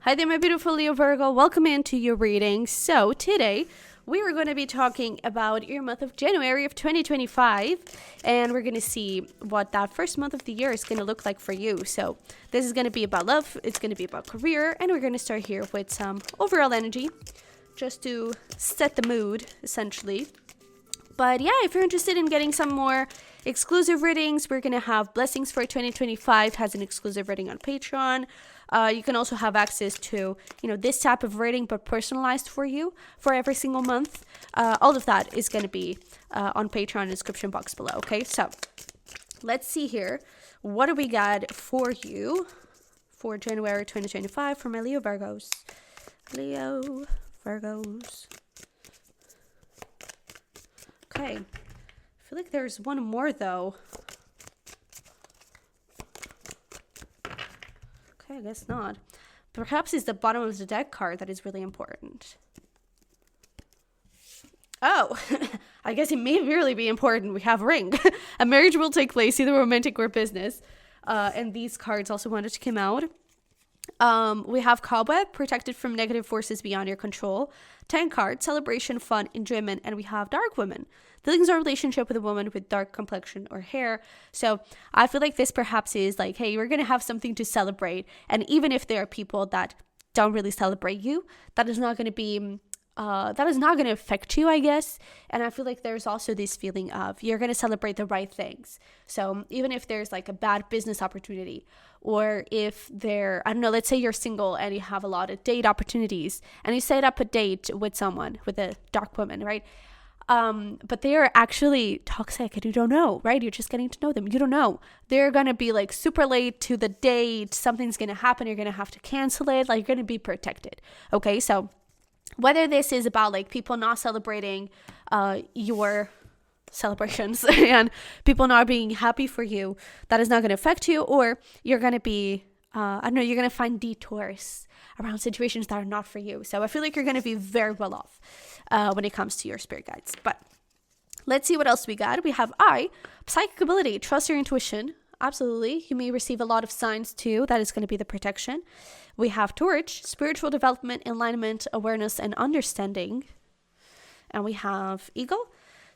Hi there, my beautiful Leo Virgo. Welcome into your reading. So today we are going to be talking about your month of January of 2025, and we're going to see what that first month of the year is going to look like for you. So this is going to be about love, it's going to be about career, and we're going to start here with some overall energy just to set the mood, essentially. But yeah, if you're interested in getting some more exclusive readings, we're going to have Blessings for 2025 has an exclusive reading on Patreon. You can also have access to, this type of reading, but personalized for you for every single month. All of that is going to be on Patreon in the description box below. Okay, so let's see here. What do we got for you for January 2025 for my Leo Virgos? Leo Virgos. Okay, I feel like there's one more though. Okay, I guess not. Perhaps it's the bottom of the deck card that is really important. Oh, I guess it may really be important. We have Ring. A marriage will take place, either romantic or business. And these cards also wanted to come out. We have Cobweb, protected from negative forces beyond your control. 10 cards, celebration, fun, enjoyment. And we have Dark Woman. Feelings or relationship with a woman with dark complexion or hair. So I feel like this perhaps is like, hey, we're going to have something to celebrate. And even if there are people that don't really celebrate you, that is not going to be... that is not going to affect you, I guess. And I feel like there's also this feeling of you're going to celebrate the right things. So even if there's like a bad business opportunity, or if there, I don't know, let's say you're single and you have a lot of date opportunities and you set up a date with someone, with a dark woman, right? But they are actually toxic and you don't know, right? You're just getting to know them. You don't know. They're going to be like super late to the date. Something's going to happen. You're going to have to cancel it. Like, you're going to be protected. Okay. So whether this is about like people not celebrating your celebrations and people not being happy for you, that is not going to affect you, or you're going to be, I don't know, you're going to find detours around situations that are not for you. So I feel like you're going to be very well off when it comes to your spirit guides. But let's see what else we got. We have psychic ability, trust your intuition. Absolutely. You may receive a lot of signs too. That is going to be the protection. We have Torch, spiritual development, alignment, awareness, and understanding. And we have Eagle,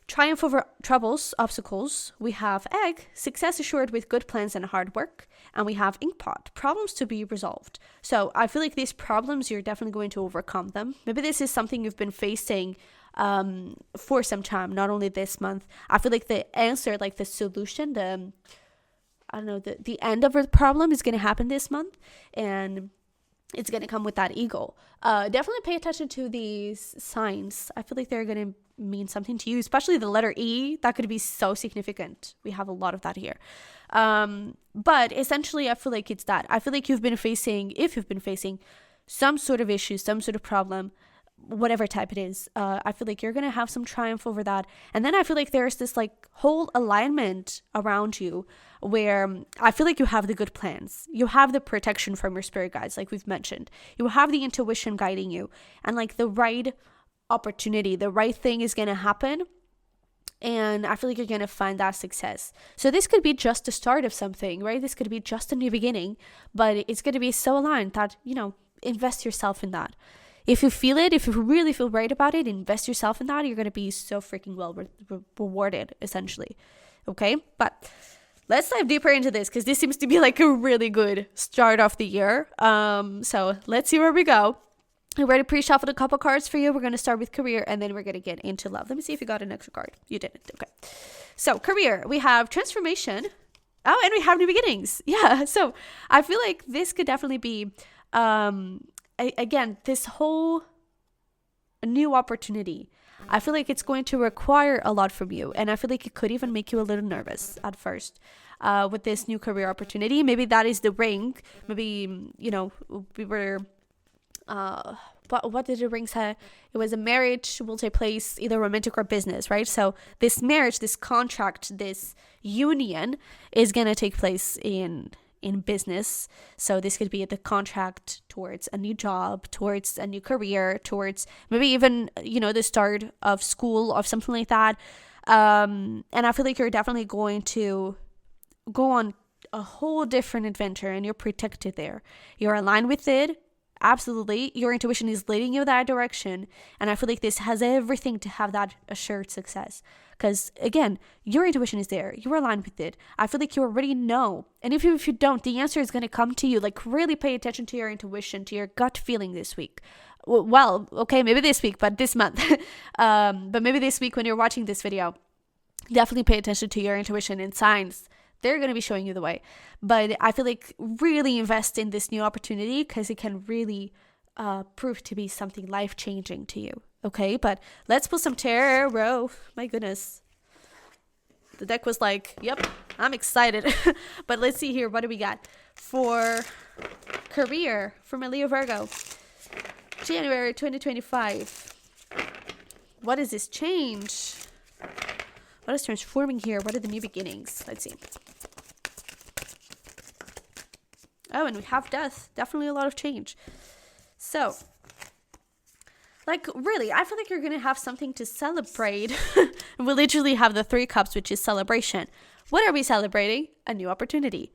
triumph over troubles, obstacles. We have Egg, success assured with good plans and hard work. And we have Inkpot, problems to be resolved. So I feel like these problems, you're definitely going to overcome them. Maybe this is something you've been facing for some time, not only this month. I feel like the answer, like the solution, the end of the problem is going to happen this month, and it's going to come with that eagle. Definitely pay attention to these signs. I feel like they're going to mean something to you, especially the letter E. That could be so significant. We have a lot of that here. But essentially, I feel like it's that. I feel like if you've been facing some sort of issue, some sort of problem, whatever type it is, I feel like you're going to have some triumph over that. And then I feel like there's this like whole alignment around you where I feel like you have the good plans. You have the protection from your spirit guides, like we've mentioned. You have the intuition guiding you, and like the right opportunity, the right thing is going to happen. And I feel like you're going to find that success. So this could be just the start of something, right? This could be just a new beginning, but it's going to be so aligned that, invest yourself in that. If you feel it, if you really feel right about it, invest yourself in that. You're going to be so freaking well rewarded, essentially. Okay? But let's dive deeper into this, because this seems to be like a really good start of the year. So let's see where we go. I already pre-shuffled a couple cards for you. We're going to start with career, and then we're going to get into love. Let me see if you got an extra card. You didn't. Okay. So career, we have transformation. Oh, and we have new beginnings. Yeah. So I feel like this could definitely be... again, this whole new opportunity, I feel like it's going to require a lot from you. And I feel like it could even make you a little nervous at first with this new career opportunity. Maybe that is the ring. Maybe, we were... what did the ring say? It was a marriage will take place, either romantic or business, right? So this marriage, this contract, this union is going to take place in business. So this could be the contract towards a new job, towards a new career, towards maybe even, the start of school or something like that. And I feel like you're definitely going to go on a whole different adventure, and you're protected there. You're aligned with it. absolutely, your intuition is leading you that direction. And I feel like this has everything to have that assured success. Because again, your intuition is there. You're aligned with it. I feel like you already know. And if you don't, the answer is going to come to you. Like, really pay attention to your intuition, to your gut feeling this week. Well, okay, maybe this week, but this month. But maybe this week when you're watching this video, definitely pay attention to your intuition and signs. They're going to be showing you the way. But I feel like really invest in this new opportunity because it can really prove to be something life-changing to you. Okay, but let's pull some tarot. My goodness. The deck was like, yep, I'm excited. But let's see here. What do we got for career for my leo-virgo? January 2025. What is this change? What is transforming here? What are the new beginnings? Let's see. Oh, and we have death. Definitely a lot of change. So, like, really, I feel like you're going to have something to celebrate. We literally have the 3 cups, which is celebration. What are we celebrating? A new opportunity.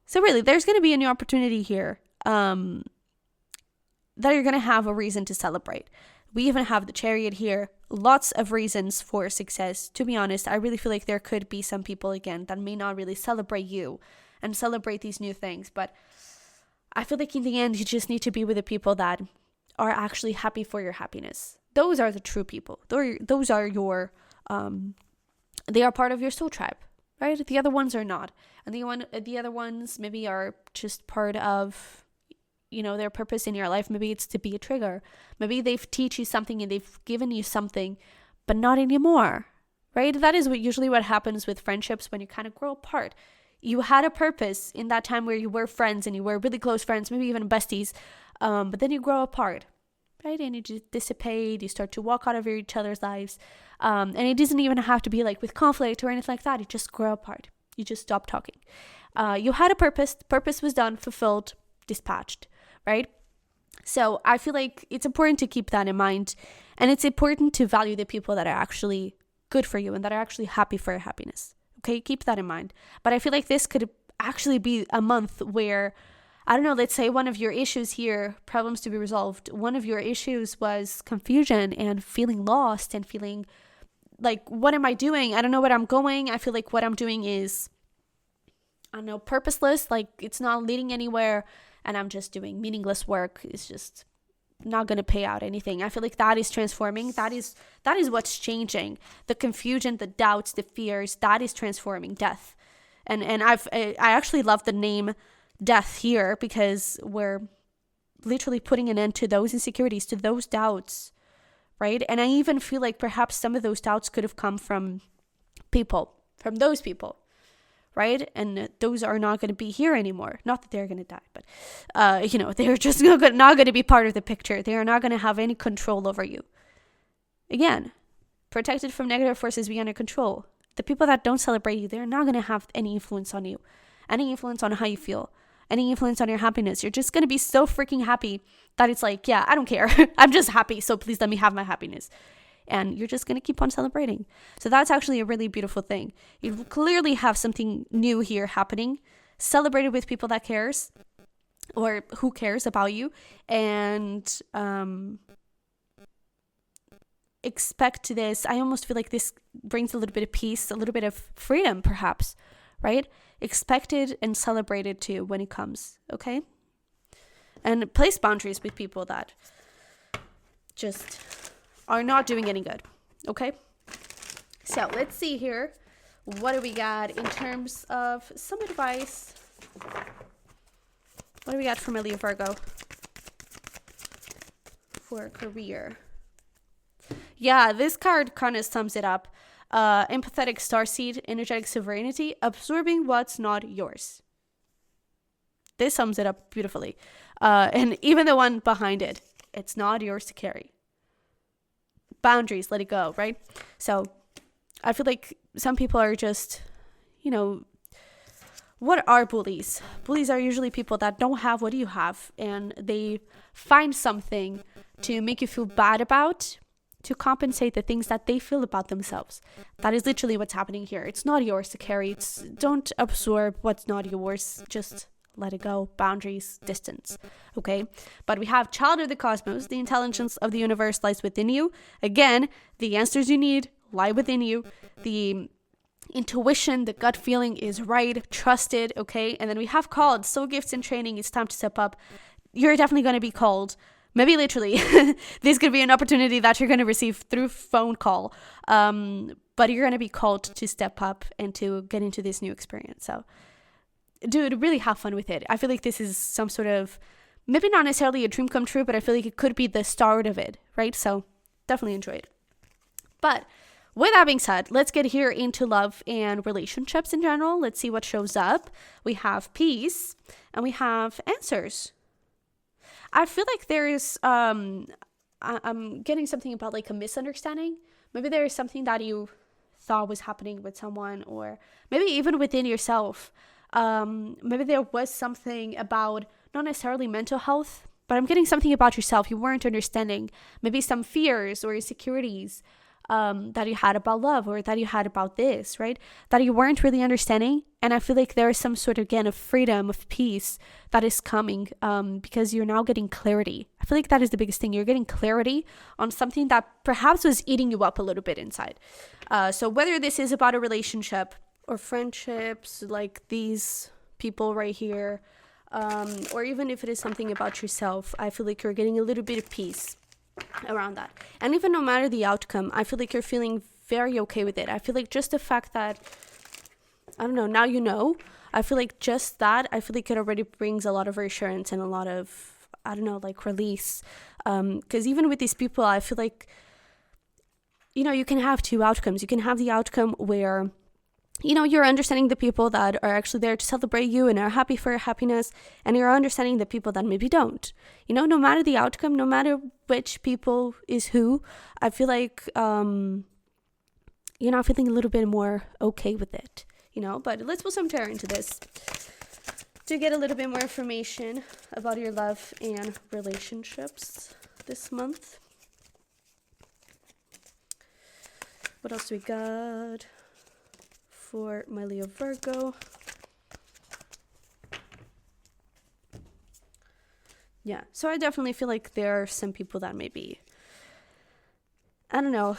So really, there's going to be a new opportunity here that you're going to have a reason to celebrate. We even have the Chariot here. Lots of reasons for success. To be honest, I really feel like there could be some people, again, that may not really celebrate you and celebrate these new things. But I feel like in the end, you just need to be with the people that are actually happy for your happiness. Those are the true people. Those are your, they are part of your soul tribe, right? The other ones are not. And the other ones maybe are just part of, you know, their purpose in your life. Maybe it's to be a trigger. Maybe they've teach you something and they've given you something, but not anymore, right? That is usually what happens with friendships when you kind of grow apart. You had a purpose in that time where you were friends and you were really close friends, maybe even besties, but then you grow apart, right? And you just dissipate, you start to walk out of each other's lives. And it doesn't even have to be like with conflict or anything like that. You just grow apart. You just stop talking. You had a purpose. The purpose was done, fulfilled, dispatched, right? So I feel like it's important to keep that in mind. And it's important to value the people that are actually good for you and that are actually happy for your happiness. Okay, keep that in mind. But I feel like this could actually be a month where, I don't know, let's say one of your issues here, problems to be resolved. One of your issues was confusion and feeling lost and feeling like, what am I doing? I don't know where I'm going. I feel like what I'm doing is, I don't know, purposeless. Like it's not leading anywhere and I'm just doing meaningless work. It's just not going to pay out anything. I feel like that is transforming. That is what's changing. The confusion, the doubts, the fears, that is transforming death. And I actually love the name death here because we're literally putting an end to those insecurities, to those doubts, right? And I even feel like perhaps some of those doubts could have come from those people, right? And those are not going to be here anymore. Not that they're going to die, but, they're just not going to be part of the picture. They are not going to have any control over you. Again, protected from negative forces beyond your control. The people that don't celebrate you, they're not going to have any influence on you, any influence on how you feel, any influence on your happiness. You're just going to be so freaking happy that it's like, yeah, I don't care. I'm just happy. So please let me have my happiness. And you're just going to keep on celebrating. So that's actually a really beautiful thing. You clearly have something new here happening. Celebrate it with people that cares or who cares about you. And expect this. I almost feel like this brings a little bit of peace, a little bit of freedom perhaps, right? Expect it and celebrate it too when it comes, okay? And place boundaries with people that just are not doing any good, okay? So let's see here. What do we got in terms of some advice? What do we got from a leo-virgo for career? Yeah, this card kind of sums it up. Empathetic starseed, energetic sovereignty, absorbing what's not yours. This sums it up beautifully. And even the one behind it, it's not yours to carry. Boundaries, let it go, right? So I feel like some people are just, what are bullies? Bullies are usually people that don't have what you have, and they find something to make you feel bad about, to compensate the things that they feel about themselves. That is literally what's happening here. It's not yours to carry. Don't absorb what's not yours. Just let it go, boundaries, distance. Okay. But we have child of the cosmos. The intelligence of the universe lies within you. Again, the answers you need lie within you. The intuition, the gut feeling is right, trusted. Okay. And then we have called. Soul gifts and training. It's time to step up. You're definitely going to be called. Maybe literally. This could be an opportunity that you're going to receive through phone call. But you're going to be called to step up and to get into this new experience. So, dude, really have fun with it. I feel like this is some sort of, maybe not necessarily a dream come true, but I feel like it could be the start of it, right? So definitely enjoy it. But with that being said, let's get here into love and relationships in general. Let's see what shows up. We have peace and we have answers. I feel like there is, I'm getting something about like a misunderstanding. Maybe there is something that you thought was happening with someone, or maybe even within yourself. Maybe there was something about not necessarily mental health, but I'm getting something about yourself you weren't understanding. Maybe some fears or insecurities that you had about love, or that you had about this, right? That you weren't really understanding. And I feel like there is some sort of, again, of freedom, of peace that is coming because you're now getting clarity. I feel like that is the biggest thing. You're getting clarity on something that perhaps was eating you up a little bit inside. So whether this is about a relationship or friendships, like these people right here, or even if it is something about yourself, I feel like you're getting a little bit of peace around that. And even no matter the outcome, I feel like you're feeling very okay with it. I feel like just the fact that, I don't know, now you know, I feel like just that, I feel like it already brings a lot of reassurance and a lot of, I don't know, like release. Because even with these people, I feel like, you know, you can have two outcomes. You can have the outcome where, you know, you're understanding the people that are actually there to celebrate you and are happy for your happiness, and you're understanding the people that maybe don't. You know, no matter the outcome, no matter which people is who, I feel like, you know, I'm feeling a little bit more okay with it, you know. But let's put some tarot into this to get a little bit more information about your love and relationships this month. What else do we got for my Leo-Virgo? Yeah, so I definitely feel like there are some people that maybe, I don't know,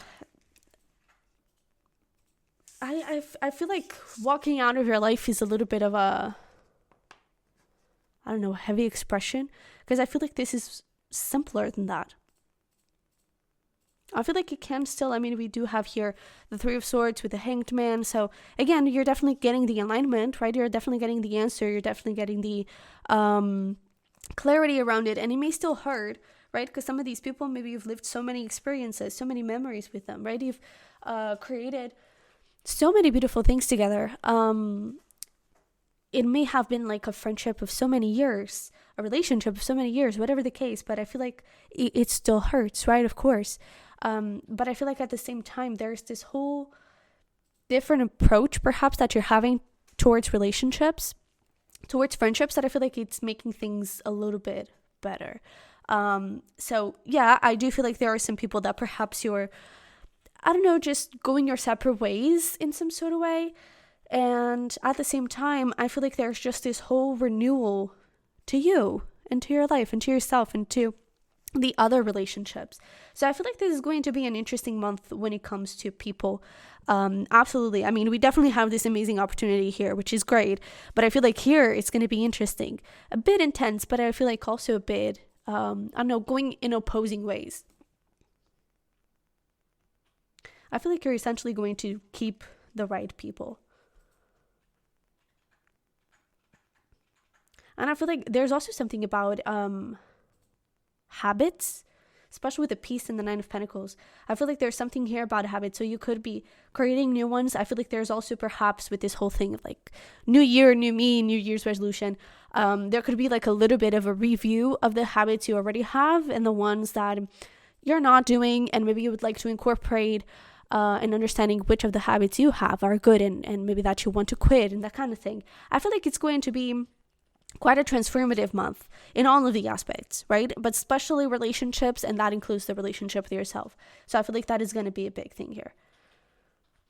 I feel like walking out of your life is a little bit of a, I don't know, heavy expression, because I feel like this is simpler than that. I feel like it can still, I mean, we do have here the Three of Swords with the Hanged Man. So again, you're definitely getting the alignment, right? You're definitely getting the answer. You're definitely getting the clarity around it. And it may still hurt, right? Because some of these people, maybe you've lived so many experiences, so many memories with them, right? You've created so many beautiful things together. It may have been like a friendship of so many years, a relationship of so many years, whatever the case. But I feel like it still hurts, right? Of course. But I feel like at the same time, there's this whole different approach perhaps that you're having towards relationships, towards friendships, that I feel like it's making things a little bit better. So yeah, I do feel like there are some people that perhaps you're, I don't know, just going your separate ways in some sort of way. And at the same time, I feel like there's just this whole renewal to you and to your life and to yourself and to the other relationships. So I feel like this is going to be an interesting month when it comes to people. Absolutely. I mean, we definitely have this amazing opportunity here, which is great. But I feel like here it's going to be interesting. A bit intense, but I feel like also a bit, I don't know, going in opposing ways. I feel like you're essentially going to keep the right people. And I feel like there's also something about habits, especially with the Peace and the Nine of Pentacles. I feel like there's something here about habits. So you could be creating new ones. I feel like there's also perhaps with this whole thing of like new year, new me, New Year's resolution. There could be like a little bit of a review of the habits you already have and the ones that you're not doing, and maybe you would like to incorporate and understanding which of the habits you have are good and maybe that you want to quit and that kind of thing. I feel like it's going to be quite a transformative month in all of the aspects, right? But especially relationships, and that includes the relationship with yourself. So I feel like that is going to be a big thing here.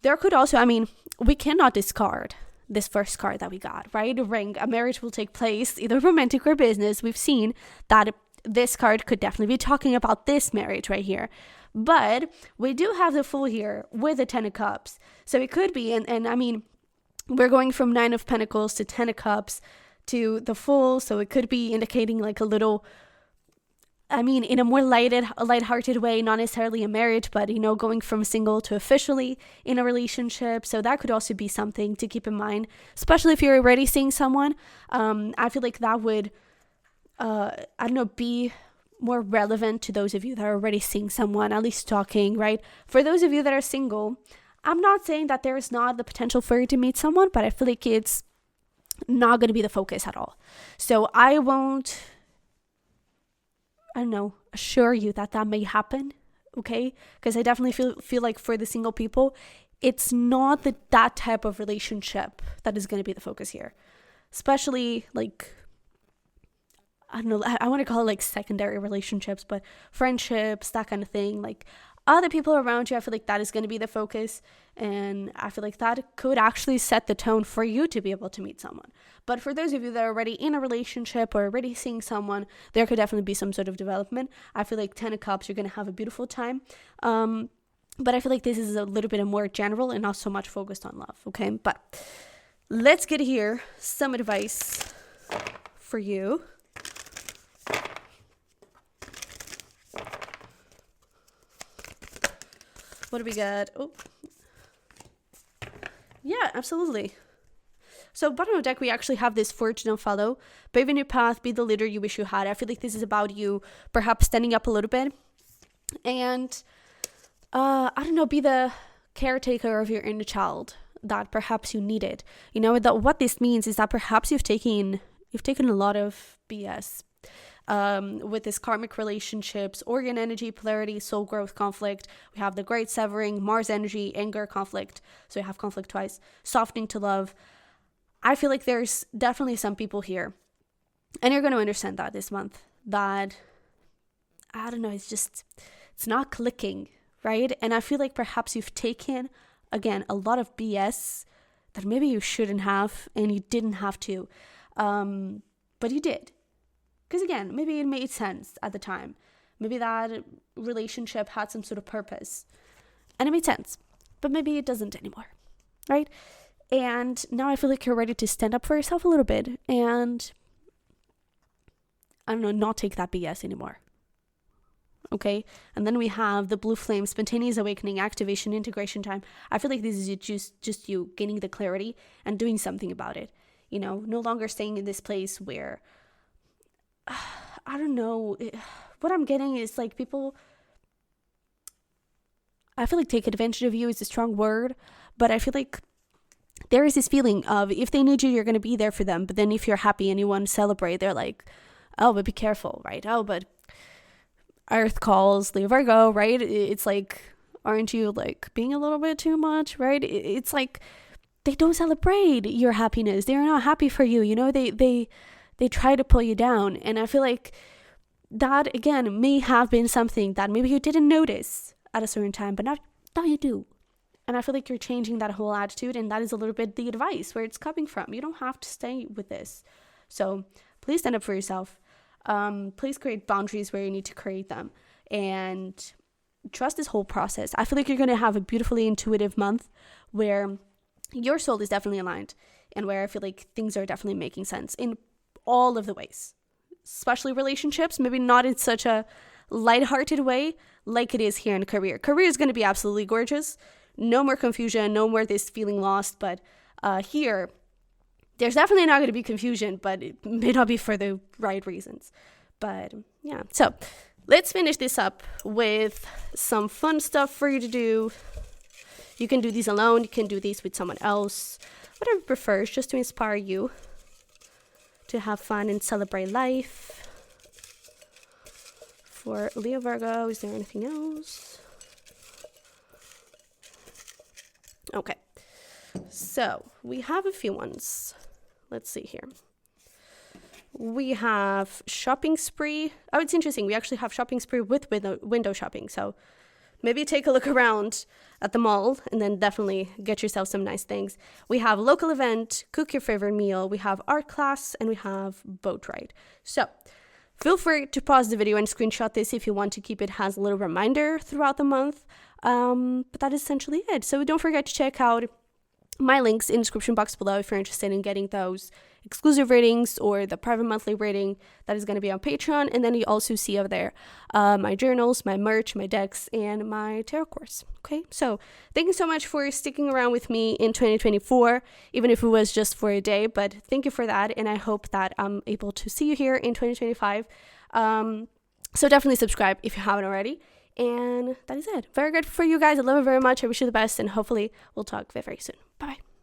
There could also, I mean, we cannot discard this first card that we got, right? A ring, a marriage will take place, either romantic or business. We've seen that this card could definitely be talking about this marriage right here. But we do have the Fool here with the 10 of Cups. So it could be, and I mean, we're going from 9 of Pentacles to 10 of Cups to the Fool. So it could be indicating like a little, I mean, in a more lighthearted way, not necessarily a marriage, but, you know, going from single to officially in a relationship. So that could also be something to keep in mind, especially if you're already seeing someone. I feel like that would, I don't know, be more relevant to those of you that are already seeing someone, at least talking, right? For those of you that are single, I'm not saying that there is not the potential for you to meet someone, but I feel like it's not going to be the focus at all. So I won't, I don't know, assure you that that may happen, okay? Because I definitely feel like for the single people, it's not that type of relationship that is going to be the focus here. Especially like, I don't know, I want to call it like secondary relationships, but friendships, that kind of thing. Like other people around you, I feel like that is going to be the focus. And I feel like that could actually set the tone for you to be able to meet someone. But for those of you that are already in a relationship or already seeing someone, there could definitely be some sort of development. I feel like 10 of Cups, you're going to have a beautiful time. But I feel like this is a little bit more general and not so much focused on love, okay? But let's get here some advice for you. What do we got? Oh, yeah, absolutely. So bottom of deck, we actually have this Forge Don't Follow. Pave a new path, be the leader you wish you had. I feel like this is about you perhaps standing up a little bit. And, I don't know, be the caretaker of your inner child that perhaps you needed. You know, what this means is that perhaps you've taken a lot of BS. With this karmic relationships, organ energy, polarity, soul growth, conflict. We have the great severing, Mars energy, anger, conflict. So we have conflict twice, softening to love. I feel like there's definitely some people here, and you're going to understand that this month, that, I don't know, it's not clicking, right? And I feel like perhaps you've taken, again, a lot of BS that maybe you shouldn't have, and you didn't have to, but you did. Because again, maybe it made sense at the time. Maybe that relationship had some sort of purpose. And it made sense. But maybe it doesn't anymore. Right? And now I feel like you're ready to stand up for yourself a little bit. And, I don't know, not take that BS anymore. Okay? And then we have the blue flame, spontaneous awakening, activation, integration time. I feel like this is just you gaining the clarity and doing something about it. You know, no longer staying in this place where, I don't know, what I'm getting is like people, I feel like take advantage of you is a strong word, but I feel like there is this feeling of if they need you, you're going to be there for them. But then if you're happy and you want to celebrate, they're like, oh, but be careful, right? Oh, but Earth calls leo-virgo, right? It's like, aren't you like being a little bit too much, right? It's like they don't celebrate your happiness. They're not happy for you. You know, they try to pull you down. And I feel like that, again, may have been something that maybe you didn't notice at a certain time, but now you do. And I feel like you're changing that whole attitude. And that is a little bit the advice where it's coming from. You don't have to stay with this. So please stand up for yourself. Please create boundaries where you need to create them. And trust this whole process. I feel like you're going to have a beautifully intuitive month where your soul is definitely aligned. And where I feel like things are definitely making sense in all of the ways, especially relationships, maybe not in such a lighthearted way like it is here in career. Career is going to be absolutely gorgeous. No more confusion, no more this feeling lost. But here, there's definitely not going to be confusion, but it may not be for the right reasons. But yeah, so let's finish this up with some fun stuff for you to do. You can do these alone. You can do these with someone else. Whatever you prefer, just to inspire you to have fun and celebrate life. For Leo Virgo, is there anything else? Okay, so we have a few ones. Let's see here. We have shopping spree. Oh, it's interesting. We actually have shopping spree with window shopping. So maybe take a look around at the mall and then definitely get yourself some nice things. We have local event, cook your favorite meal, we have art class, and we have boat ride. So feel free to pause the video and screenshot this if you want to keep it as a little reminder throughout the month. But that is essentially it. So don't forget to check out my links in the description box below if you're interested in getting those exclusive ratings or the private monthly rating that is going to be on Patreon. And then you also see over there my journals, my merch, my decks, and my tarot course. Okay, so thank you so much for sticking around with me in 2024, even if it was just for a day, but thank you for that, and I hope that I'm able to see you here in 2025. So definitely subscribe if you haven't already. And that is it. Very good for you guys. I love it very much. I wish you the best, and hopefully we'll talk very, very soon. Bye.